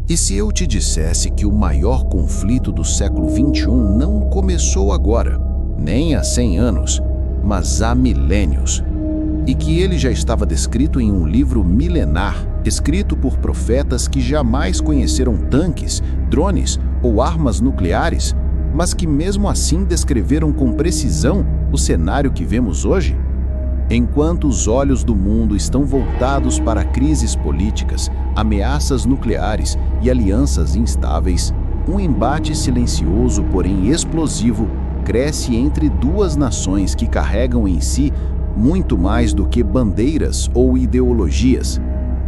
E se eu te dissesse que o maior conflito do século XXI não começou agora, nem há 100 anos, mas há milênios, e que ele já estava descrito em um livro milenar, escrito por profetas que jamais conheceram tanques, drones ou armas nucleares, mas que mesmo assim descreveram com precisão o cenário que vemos hoje? Enquanto os olhos do mundo estão voltados para crises políticas, ameaças nucleares e alianças instáveis, um embate silencioso, porém explosivo, cresce entre duas nações que carregam em si muito mais do que bandeiras ou ideologias: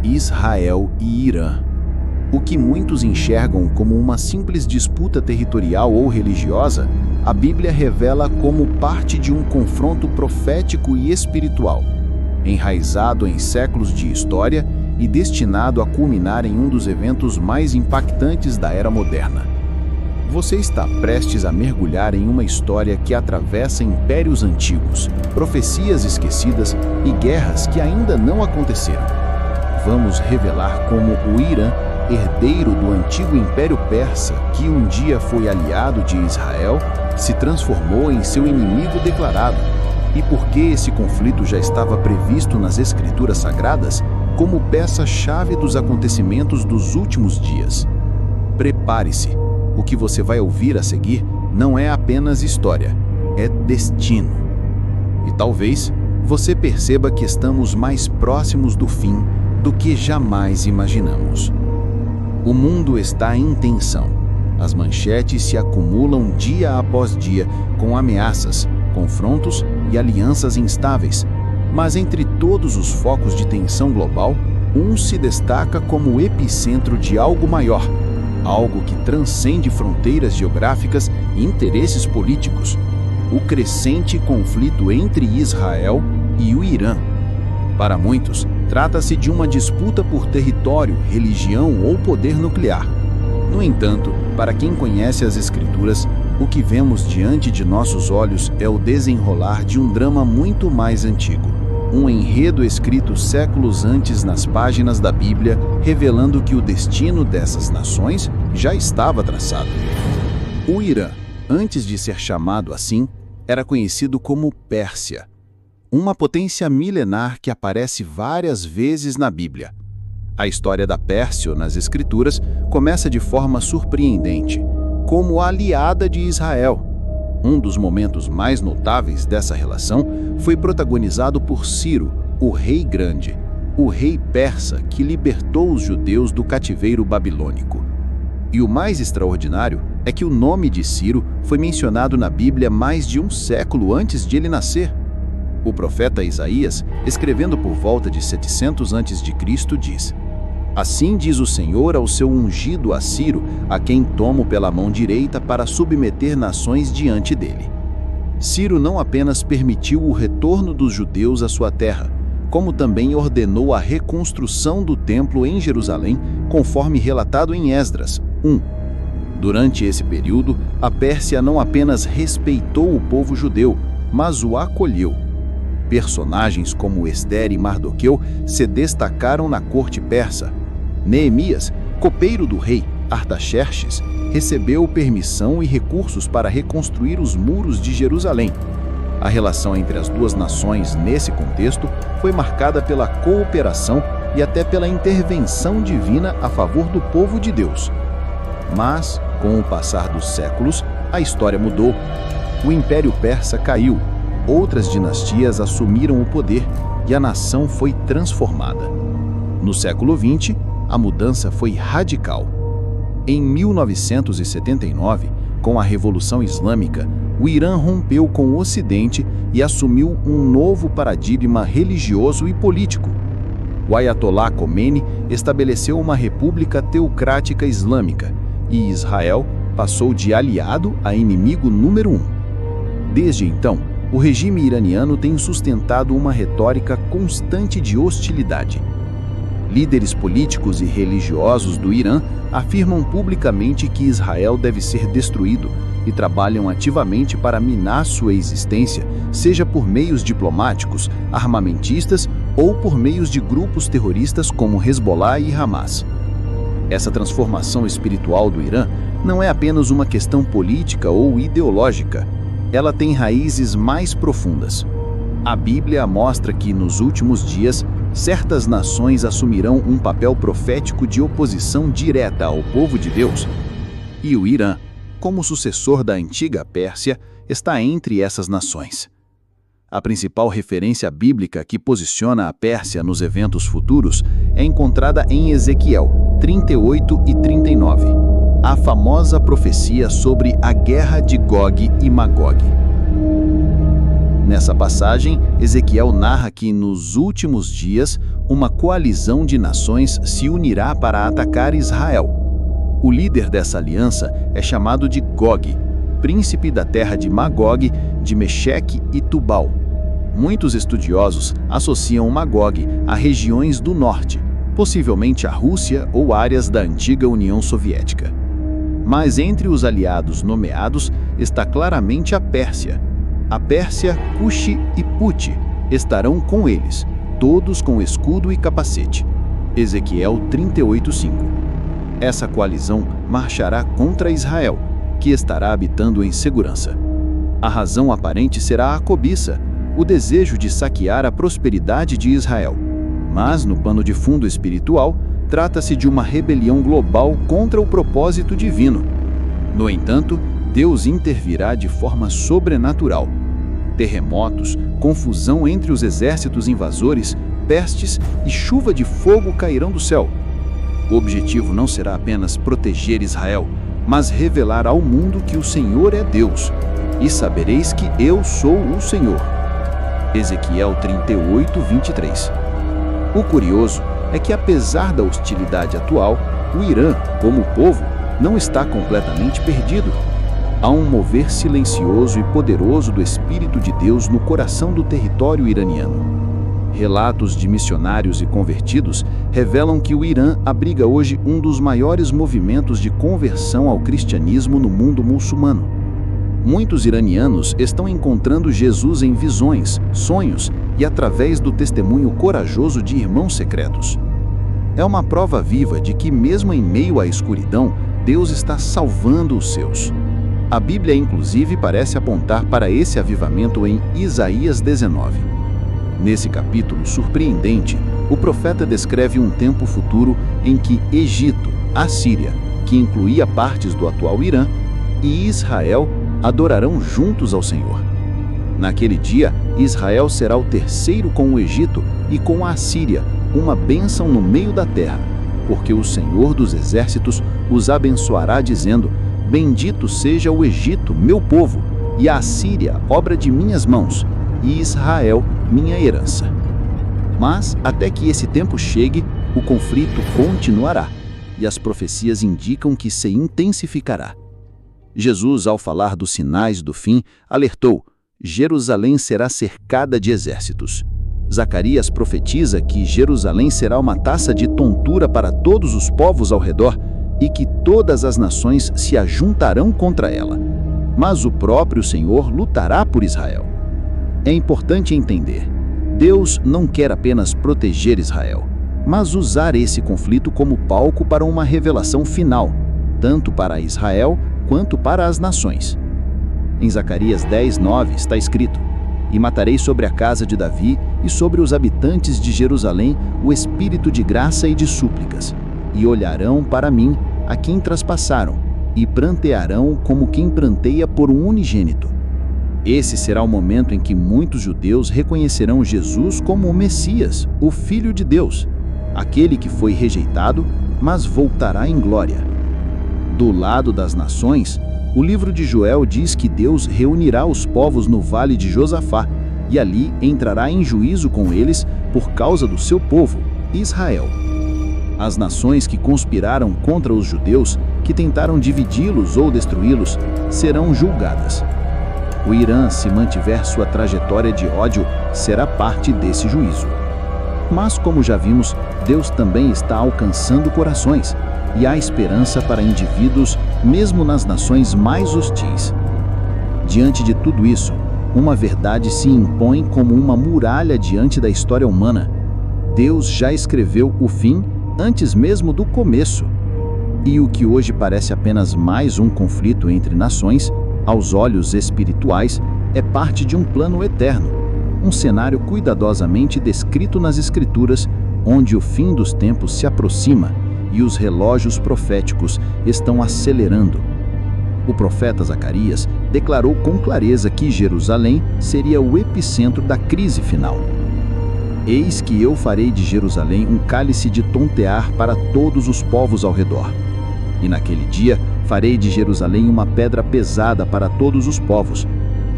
Israel e Irã. O que muitos enxergam como uma simples disputa territorial ou religiosa, a Bíblia revela como parte de um confronto profético e espiritual, enraizado em séculos de história e destinado a culminar em um dos eventos mais impactantes da era moderna. Você está prestes a mergulhar em uma história que atravessa impérios antigos, profecias esquecidas e guerras que ainda não aconteceram. Vamos revelar como o Irã, herdeiro do antigo Império Persa, que um dia foi aliado de Israel, se transformou em seu inimigo declarado, e por que esse conflito já estava previsto nas Escrituras Sagradas como peça-chave dos acontecimentos dos últimos dias. Prepare-se, o que você vai ouvir a seguir não é apenas história, é destino. E talvez você perceba que estamos mais próximos do fim do que jamais imaginamos. O mundo está em tensão. As manchetes se acumulam dia após dia com ameaças, confrontos e alianças instáveis. Mas entre todos os focos de tensão global, um se destaca como o epicentro de algo maior, algo que transcende fronteiras geográficas e interesses políticos: o crescente conflito entre Israel e o Irã. Para muitos, trata-se de uma disputa por território, religião ou poder nuclear. No entanto, para quem conhece as Escrituras, o que vemos diante de nossos olhos é o desenrolar de um drama muito mais antigo. Um enredo escrito séculos antes nas páginas da Bíblia, revelando que o destino dessas nações já estava traçado. O Irã, antes de ser chamado assim, era conhecido como Pérsia, uma potência milenar que aparece várias vezes na Bíblia. A história da Pérsia nas Escrituras começa de forma surpreendente, como aliada de Israel. Um dos momentos mais notáveis dessa relação foi protagonizado por Ciro, o Rei Grande, o rei persa que libertou os judeus do cativeiro babilônico. E o mais extraordinário é que o nome de Ciro foi mencionado na Bíblia mais de um século antes de ele nascer. O profeta Isaías, escrevendo por volta de 700 a.C., diz: "Assim diz o Senhor ao seu ungido a Ciro, a quem tomo pela mão direita para submeter nações diante dele." Ciro não apenas permitiu o retorno dos judeus à sua terra, como também ordenou a reconstrução do templo em Jerusalém, conforme relatado em Esdras 1. Durante esse período, a Pérsia não apenas respeitou o povo judeu, mas o acolheu. Personagens como Ester e Mardoqueu se destacaram na corte persa. Neemias, copeiro do rei Artaxerxes, recebeu permissão e recursos para reconstruir os muros de Jerusalém. A relação entre as duas nações nesse contexto foi marcada pela cooperação e até pela intervenção divina a favor do povo de Deus. Mas, com o passar dos séculos, a história mudou. O Império Persa caiu, outras dinastias assumiram o poder e a nação foi transformada. No século XX, a mudança foi radical. Em 1979, com a Revolução Islâmica, o Irã rompeu com o Ocidente e assumiu um novo paradigma religioso e político. O Ayatollah Khomeini estabeleceu uma república teocrática islâmica e Israel passou de aliado a inimigo número 1. Desde então, o regime iraniano tem sustentado uma retórica constante de hostilidade. Líderes políticos e religiosos do Irã afirmam publicamente que Israel deve ser destruído e trabalham ativamente para minar sua existência, seja por meios diplomáticos, armamentistas ou por meios de grupos terroristas como Hezbollah e Hamas. Essa transformação espiritual do Irã não é apenas uma questão política ou ideológica. Ela tem raízes mais profundas. A Bíblia mostra que, nos últimos dias, certas nações assumirão um papel profético de oposição direta ao povo de Deus. E o Irã, como sucessor da antiga Pérsia, está entre essas nações. A principal referência bíblica que posiciona a Pérsia nos eventos futuros é encontrada em Ezequiel 38 e 39, a famosa profecia sobre a guerra de Gog e Magog. Nessa passagem, Ezequiel narra que, nos últimos dias, uma coalizão de nações se unirá para atacar Israel. O líder dessa aliança é chamado de Gog, príncipe da terra de Magog, de Mecheque e Tubal. Muitos estudiosos associam Magog a regiões do norte, possivelmente a Rússia ou áreas da antiga União Soviética. Mas entre os aliados nomeados está claramente a Pérsia. A Pérsia, Cuxi e Puti estarão com eles, todos com escudo e capacete. Ezequiel 38:5. Essa coalizão marchará contra Israel, que estará habitando em segurança. A razão aparente será a cobiça, o desejo de saquear a prosperidade de Israel. Mas, no pano de fundo espiritual, trata-se de uma rebelião global contra o propósito divino. No entanto, Deus intervirá de forma sobrenatural. Terremotos, confusão entre os exércitos invasores, pestes e chuva de fogo cairão do céu. O objetivo não será apenas proteger Israel, mas revelar ao mundo que o Senhor é Deus. E sabereis que eu sou o Senhor. Ezequiel 38:23. O curioso é que, apesar da hostilidade atual, o Irã, como povo, não está completamente perdido. Há um mover silencioso e poderoso do Espírito de Deus no coração do território iraniano. Relatos de missionários e convertidos revelam que o Irã abriga hoje um dos maiores movimentos de conversão ao cristianismo no mundo muçulmano. Muitos iranianos estão encontrando Jesus em visões, sonhos e através do testemunho corajoso de irmãos secretos. É uma prova viva de que, mesmo em meio à escuridão, Deus está salvando os seus. A Bíblia, inclusive, parece apontar para esse avivamento em Isaías 19. Nesse capítulo surpreendente, o profeta descreve um tempo futuro em que Egito, a Síria, que incluía partes do atual Irã, e Israel adorarão juntos ao Senhor. Naquele dia, Israel será o terceiro com o Egito e com a Assíria, uma bênção no meio da terra, porque o Senhor dos exércitos os abençoará, dizendo: Bendito seja o Egito, meu povo, e a Assíria, obra de minhas mãos, e Israel, minha herança. Mas, até que esse tempo chegue, o conflito continuará, e as profecias indicam que se intensificará. Jesus, ao falar dos sinais do fim, alertou: Jerusalém será cercada de exércitos. Zacarias profetiza que Jerusalém será uma taça de tontura para todos os povos ao redor e que todas as nações se ajuntarão contra ela. Mas o próprio Senhor lutará por Israel. É importante entender: Deus não quer apenas proteger Israel, mas usar esse conflito como palco para uma revelação final, tanto para Israel quanto para as nações. Em Zacarias 10:9 está escrito: E matarei sobre a casa de Davi e sobre os habitantes de Jerusalém o espírito de graça e de súplicas, e olharão para mim, a quem traspassaram, e prantearão como quem pranteia por um unigênito. Esse será o momento em que muitos judeus reconhecerão Jesus como o Messias, o Filho de Deus, aquele que foi rejeitado, mas voltará em glória. Do lado das nações, o livro de Joel diz que Deus reunirá os povos no vale de Josafá e ali entrará em juízo com eles por causa do seu povo, Israel. As nações que conspiraram contra os judeus, que tentaram dividi-los ou destruí-los, serão julgadas. O Irã, se mantiver sua trajetória de ódio, será parte desse juízo. Mas, como já vimos, Deus também está alcançando corações, e há esperança para indivíduos, mesmo nas nações mais hostis. Diante de tudo isso, uma verdade se impõe como uma muralha diante da história humana. Deus já escreveu o fim antes mesmo do começo. E o que hoje parece apenas mais um conflito entre nações, aos olhos espirituais, é parte de um plano eterno, um cenário cuidadosamente descrito nas Escrituras, onde o fim dos tempos se aproxima e os relógios proféticos estão acelerando. O profeta Zacarias declarou com clareza que Jerusalém seria o epicentro da crise final. Eis que eu farei de Jerusalém um cálice de tontear para todos os povos ao redor. E naquele dia farei de Jerusalém uma pedra pesada para todos os povos.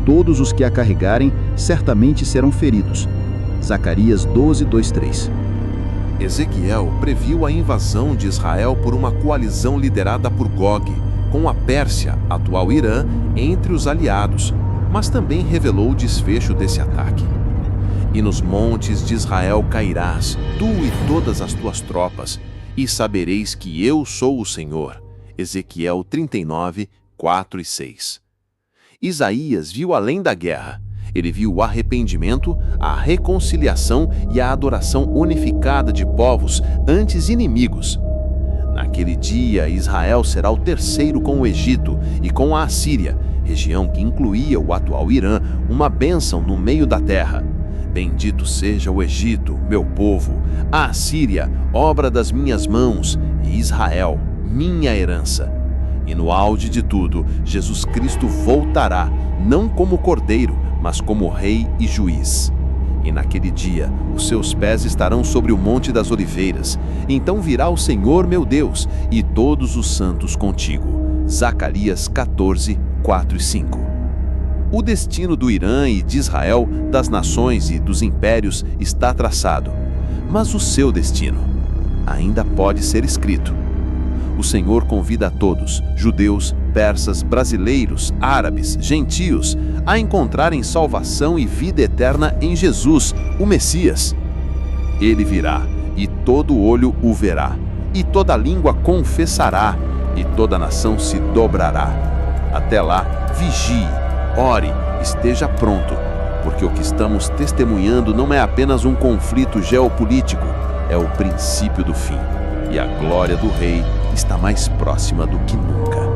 Todos os que a carregarem certamente serão feridos. Zacarias 12, 2, 3. Ezequiel previu a invasão de Israel por uma coalizão liderada por Gog, com a Pérsia, atual Irã, entre os aliados, mas também revelou o desfecho desse ataque. E nos montes de Israel cairás, tu e todas as tuas tropas, e sabereis que eu sou o Senhor. Ezequiel 39, 4 e 6. Isaías viu além da guerra. Ele viu o arrependimento, a reconciliação e a adoração unificada de povos antes inimigos. Naquele dia, Israel será o terceiro com o Egito e com a Assíria, região que incluía o atual Irã, uma bênção no meio da terra. Bendito seja o Egito, meu povo, a Assíria, obra das minhas mãos, e Israel, minha herança. E no auge de tudo, Jesus Cristo voltará, não como cordeiro, mas como rei e juiz. E naquele dia, os seus pés estarão sobre o Monte das Oliveiras. Então virá o Senhor meu Deus, e todos os santos contigo. Zacarias 14, 4 e 5. O destino do Irã e de Israel, das nações e dos impérios está traçado. Mas o seu destino ainda pode ser escrito. O Senhor convida a todos, judeus, persas, brasileiros, árabes, gentios, a encontrarem salvação e vida eterna em Jesus, o Messias. Ele virá, e todo olho o verá, e toda língua confessará, e toda nação se dobrará. Até lá, vigie, ore, esteja pronto, porque o que estamos testemunhando não é apenas um conflito geopolítico, é o princípio do fim, e a glória do Rei está mais próxima do que nunca.